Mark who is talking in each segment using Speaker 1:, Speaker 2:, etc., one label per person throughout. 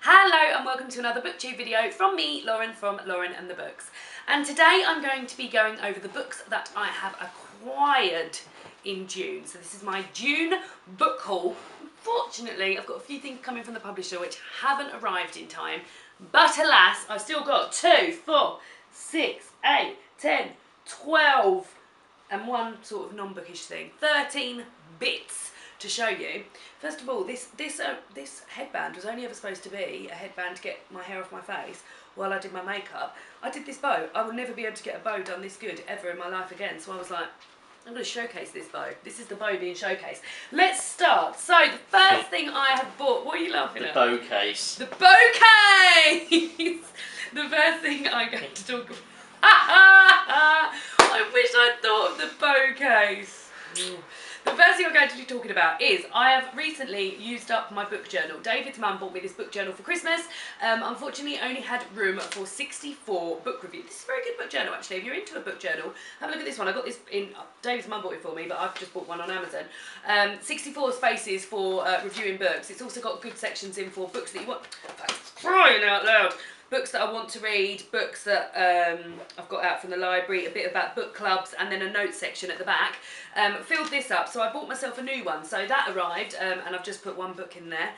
Speaker 1: Hello and welcome to another booktube video from me, Lauren, from Lauren and the Books. And today I'm going to be going over the books that I have acquired in June. So this is my June book haul. Unfortunately, I've got a few things coming from the publisher which haven't arrived in time. But alas, I've still got 2, 4, 6, 8, 10, 12 and one sort of non-bookish thing. 13 bits to show you. First of all, this headband was only ever supposed to be a headband to get my hair off my face while I did my makeup. I did this bow. I will never be able to get a bow done this good ever in my life again. So I was like, I'm going to showcase this bow. This is the bow being showcased. Let's start. So the first thing I have bought. What are you laughing at?
Speaker 2: The bow case.
Speaker 1: The bow case. The first thing I'm going to talk about. I wish I'd thought of the bow case. The first thing I'm going to be talking about is I have recently used up my book journal. David's mum bought me this book journal for Christmas. Unfortunately, I only had room for 64 book reviews. This is a very good book journal, actually. If you're into a book journal, have a look at this one. I got this in, David's mum bought it for me, but I've just bought one on Amazon. 64 spaces for reviewing books. It's also got good sections in for books that you want. Crying out loud. Books that I want to read, books that I've got out from the library, a bit about book clubs, and then a notes section at the back. Filled this up, so I bought myself a new one. So that arrived, and I've just put one book in there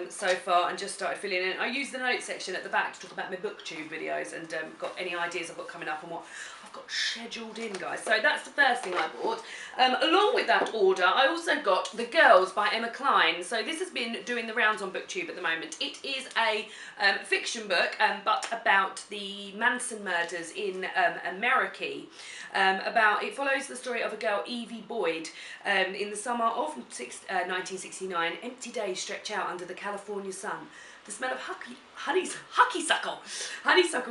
Speaker 1: so far and just started filling in. I use the notes section at the back to talk about my booktube videos and got any ideas I've got coming up and what I've got scheduled in, guys. So that's the first thing I bought. Along with that order, I also got The Girls by Emma Cline. So this has been doing the rounds on booktube at the moment. It is a fiction book, but about the Manson murders in America. It follows the story of a girl, Evie Boyd, in the summer of 1969. Empty days stretch out under the California sun. The smell of honeysuckle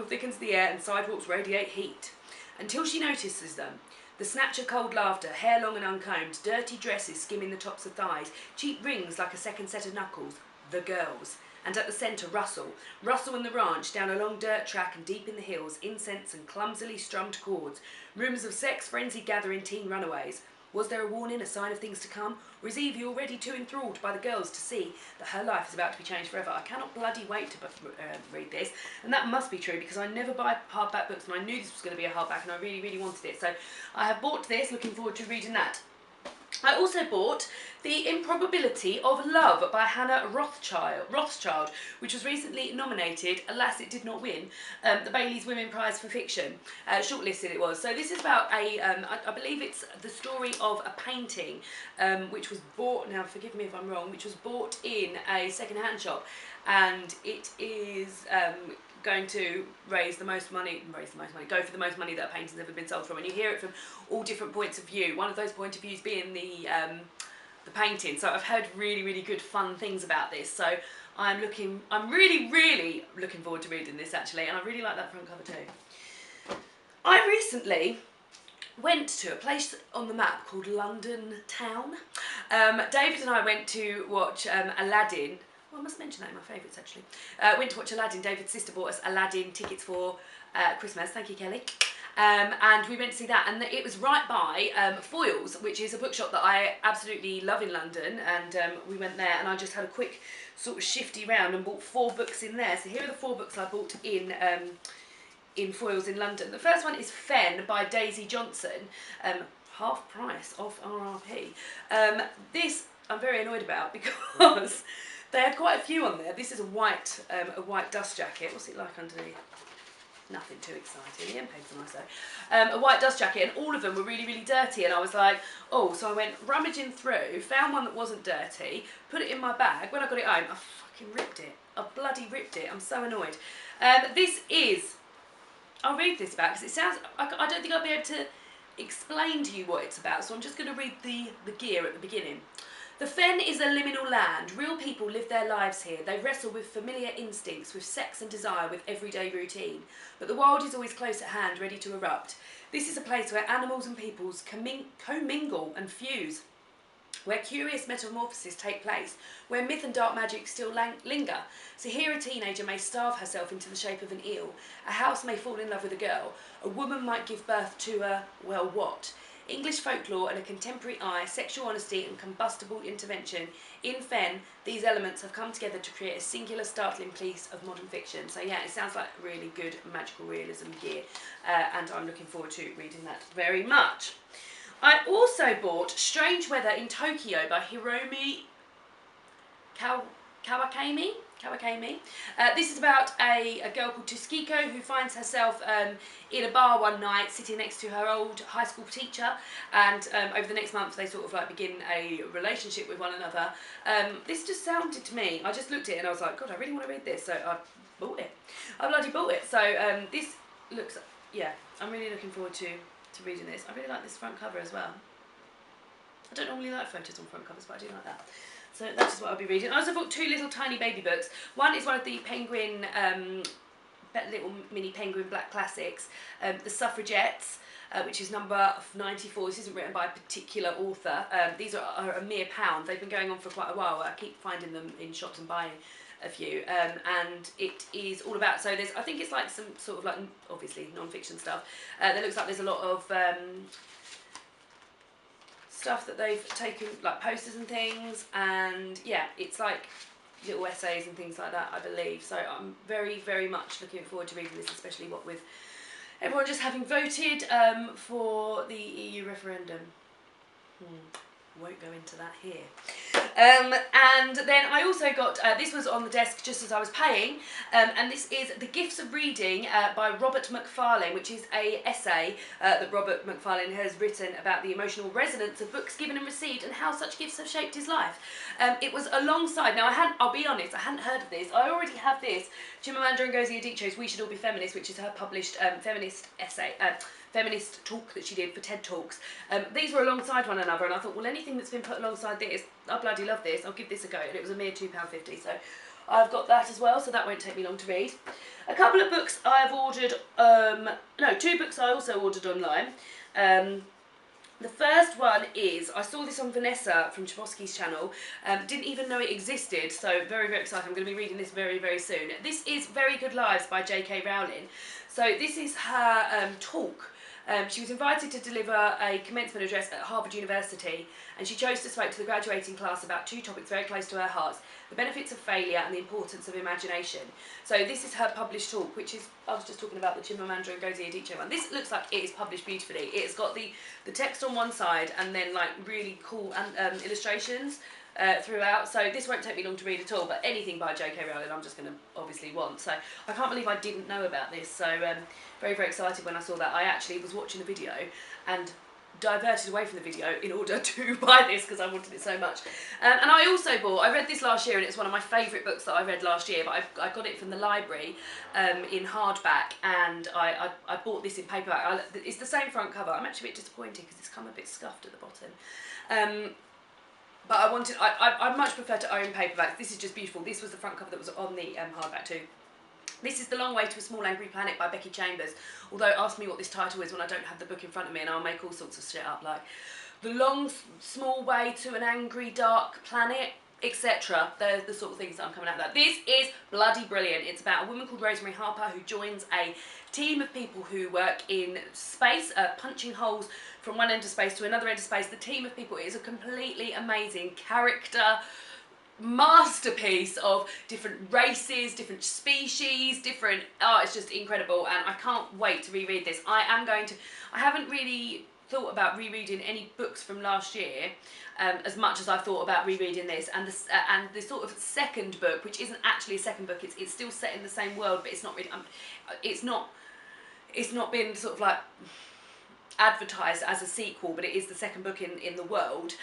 Speaker 1: thickens the air and sidewalks radiate heat. Until she notices them. The snatch of cold laughter, hair long and uncombed, dirty dresses skimming the tops of thighs, cheap rings like a second set of knuckles. The Girls. And at the centre, Russell. Russell and the ranch, down a long dirt track and deep in the hills, incense and clumsily strummed chords. Rumours of sex frenzy gathering teen runaways. Was there a warning, a sign of things to come? Or is Evie already too enthralled by the girls to see that her life is about to be changed forever? I cannot bloody wait to read this. And that must be true because I never buy hardback books and I knew this was going to be a hardback and I really, really wanted it. So I have bought this, looking forward to reading that. I also bought The Improbability of Love by Hannah Rothschild, which was recently nominated. Alas, it did not win the Bailey's Women Prize for Fiction. Shortlisted it was. So this is about I believe it's the story of a painting which was bought, now forgive me if I'm wrong, which was bought in a second-hand shop, and it is going to go for the most money that a painting's ever been sold from, and you hear it from all different points of view. One of those point of views being the painting. So I've heard really, really good, fun things about this. So I'm really, really looking forward to reading this actually, and I really like that front cover too. I recently went to a place on the map called London Town. David and I went to watch Aladdin. I must mention that in my favourites actually. Went to watch Aladdin. David's sister bought us Aladdin tickets for Christmas. Thank you, Kelly. And we went to see that, and it was right by Foyles, which is a bookshop that I absolutely love in London, and we went there and I just had a quick sort of shifty round and bought 4 books in there. So here are the 4 books I bought in Foyles in London. The first one is Fen by Daisy Johnson, half price off RRP. This I'm very annoyed about because they had quite a few on there. This is a white dust jacket. What's it like underneath? Nothing too exciting. The end pages are nice though. A white dust jacket, and all of them were really, really dirty. And I was like, oh, so I went rummaging through, found one that wasn't dirty, put it in my bag. When I got it home, I fucking ripped it. I bloody ripped it. I'm so annoyed. This is, I'll read this about because it sounds, I don't think I'll be able to explain to you what it's about. So I'm just going to read the gear at the beginning. The Fen is a liminal land. Real people live their lives here. They wrestle with familiar instincts, with sex and desire, with everyday routine. But the world is always close at hand, ready to erupt. This is a place where animals and peoples commingle and fuse, where curious metamorphoses take place, where myth and dark magic still linger. So here a teenager may starve herself into the shape of an eel, a house may fall in love with a girl, a woman might give birth to a, well, what? English folklore and a contemporary eye, sexual honesty and combustible intervention. In Fen, these elements have come together to create a singular, startling piece of modern fiction. So yeah, it sounds like really good magical realism here, and I'm looking forward to reading that very much. I also bought Strange Weather in Tokyo by Hiromi Kawakami. This is about a girl called Tsukiko who finds herself in a bar one night sitting next to her old high school teacher, and over the next month they sort of like begin a relationship with one another. This just sounded to me, I just looked at it and I was like, God, I really want to read this, so I bought it. I bloody bought it. So this looks, yeah, I'm really looking forward to reading this. I really like this front cover as well. I don't normally like photos on front covers, but I do like that. So that's just what I'll be reading. I also bought two little tiny baby books. One is one of the Penguin, little mini Penguin Black Classics, The Suffragettes, which is number 94. This isn't written by a particular author. These are a mere £1. They've been going on for quite a while. I keep finding them in shops and buying a few, and it is all about, so there's, I think it's like some sort of like, obviously non-fiction stuff. There looks like there's a lot of stuff that they've taken, like posters and things, and yeah, it's like little essays and things like that, I believe. So I'm very, very much looking forward to reading this, especially what with everyone just having voted for the EU referendum. Won't go into that here. And then I also got, this was on the desk just as I was paying, and this is The Gifts of Reading by Robert Macfarlane, which is a essay that Robert Macfarlane has written about the emotional resonance of books given and received and how such gifts have shaped his life. It was alongside, now I'll be honest, I hadn't heard of this. I already have this, Chimamanda Ngozi Adichie's We Should All Be Feminists, which is her published feminist essay, feminist talk that she did for TED Talks. These were alongside one another, and I thought, well, anything that's been put alongside this, I bloody love this, I'll give this a go, and it was a mere £2.50, so I've got that as well, so that won't take me long to read. A couple of books I've ordered, no, two books I also ordered online. The first one is, I saw this on Vanessa from Chabosky's channel, didn't even know it existed, so very, very excited. I'm going to be reading this very, very soon. This is Very Good Lives by J.K. Rowling. So this is her talk. She was invited to deliver a commencement address at Harvard University, and she chose to speak to the graduating class about two topics very close to her heart: the benefits of failure and the importance of imagination. So this is her published talk, which is, I was just talking about the Chimamanda Ngozi Adichie one. This looks like it is published beautifully. It's got the text on one side and then like really cool illustrations throughout, so this won't take me long to read at all, but anything by J.K. Rowling I'm just going to obviously want. So I can't believe I didn't know about this, so very, very excited when I saw that. I actually was watching the video and diverted away from the video in order to buy this because I wanted it so much. And I also bought, I read this last year and it's one of my favourite books that I read last year, but I got it from the library in hardback, and I bought this in paperback. It's the same front cover. I'm actually a bit disappointed because it's come a bit scuffed at the bottom. But I much prefer to own paperbacks. This is just beautiful. This was the front cover that was on the hardback too. This is The Long Way to a Small Angry Planet by Becky Chambers. Although ask me what this title is when I don't have the book in front of me, and I'll make all sorts of shit up like The Long Small Way to an Angry Dark Planet, etc. They're the sort of things that I'm coming out with. This is bloody brilliant. It's about a woman called Rosemary Harper who joins a team of people who work in space, punching holes from one end of space to another end of space. The team of people is a completely amazing character masterpiece of different races, different species, different, oh, it's just incredible, and I can't wait to reread this. I haven't really thought about rereading any books from last year as much as I've thought about rereading this, and the sort of second book, which isn't actually a second book, it's still set in the same world, but it's not really, it's not been sort of like advertised as a sequel, but it is the second book in the world.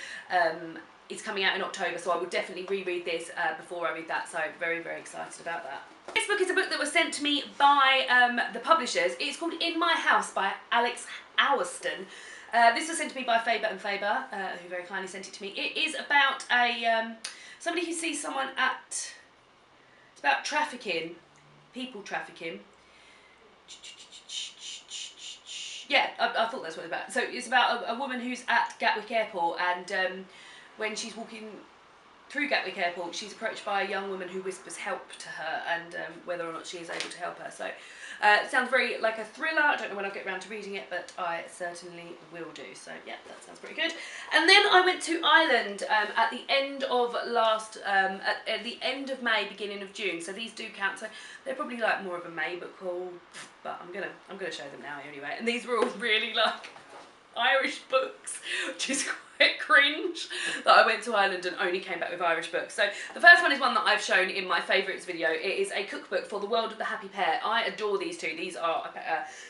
Speaker 1: It's coming out in October, so I will definitely reread this before I read that, so very, very excited about that. This book is a book that was sent to me by the publishers. It's called In My House by Alex Howerston. This was sent to me by Faber and Faber, who very kindly sent it to me. It is about somebody who sees someone it's about trafficking, people trafficking. Yeah, I thought that's what it's about. So it's about a woman who's at Gatwick Airport, and when she's walking through Gatwick Airport, she's approached by a young woman who whispers help to her, and whether or not she is able to help her. So it sounds very like a thriller. I don't know when I'll get around to reading it, but I certainly will do. So yeah, that sounds pretty good. And then I went to Ireland at the end of at the end of May, beginning of June. So these do count. So they're probably like more of a May book haul, but I'm gonna show them now anyway. And these were all really like Irish books, which is quite cringe that I went to Ireland and only came back with Irish books. So the first one is one that I've shown in my favourites video. It is a cookbook for the world of the happy pair. I adore these two. These are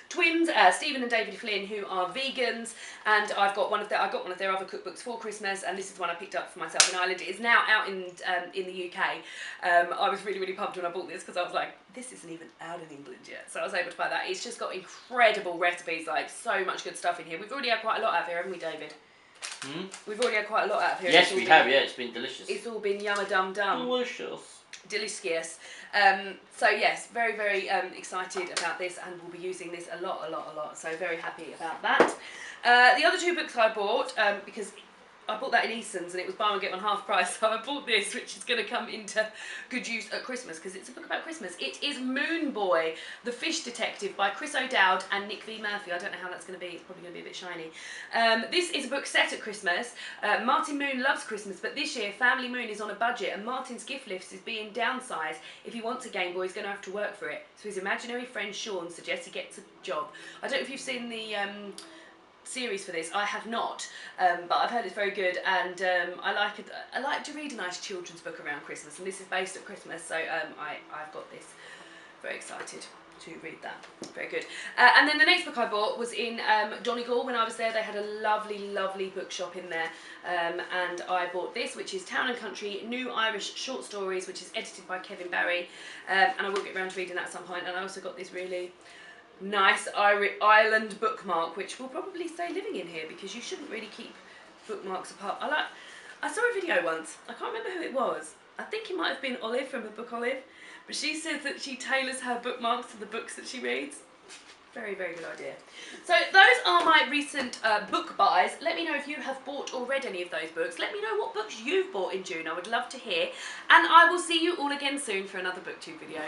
Speaker 1: twins, Stephen and David Flynn, who are vegans, and I got one of their other cookbooks for Christmas, and this is one I picked up for myself in Ireland. It is now out in the UK. I was really pumped when I bought this because I was like, this isn't even out in England yet, so I was able to buy that. It's just got incredible recipes, like so much good stuff in here. We've already had quite a lot out of here, haven't we, David? We've already had quite a lot out of here.
Speaker 2: Yes, we have. Yeah, it's been delicious.
Speaker 1: It's all been yumma dum dum.
Speaker 2: Delicious.
Speaker 1: Delicious. So yes, very excited about this, and we'll be using this a lot. So very happy about that. The other two books I bought, because I bought that in Eason's and it was buy one get one half price, so I bought this, which is going to come into good use at Christmas because it's a book about Christmas. It is Moon Boy, The Fish Detective by Chris O'Dowd and Nick V. Murphy. I don't know how that's going to be, it's probably going to be a bit shiny. This is a book set at Christmas. Martin Moon loves Christmas, but this year Family Moon is on a budget and Martin's gift list is being downsized. If he wants a Game Boy, he's going to have to work for it. So his imaginary friend Sean suggests he gets a job. I don't know if you've seen the series for this. I have not, but I've heard it's very good, and I like to read a nice children's book around Christmas, and this is based at Christmas, so I've got this. Very excited to read that. Very good. And then the next book I bought was in Donegal. When I was there, they had a lovely bookshop in there, and I bought this, which is Town and Country New Irish Short Stories, which is edited by Kevin Barry, and I will get around to reading that at some point. And I also got this really nice Ireland bookmark, which will probably stay living in here because you shouldn't really keep bookmarks apart. I saw a video once, I can't remember who it was, I think it might have been Olive from the book Olive, but she says that she tailors her bookmarks to the books that she reads. Very good idea. So those are my recent book buys. Let me know if you have bought or read any of those books. Let me know what books you've bought in June. I would love to hear, and I will see you all again soon for another BookTube video.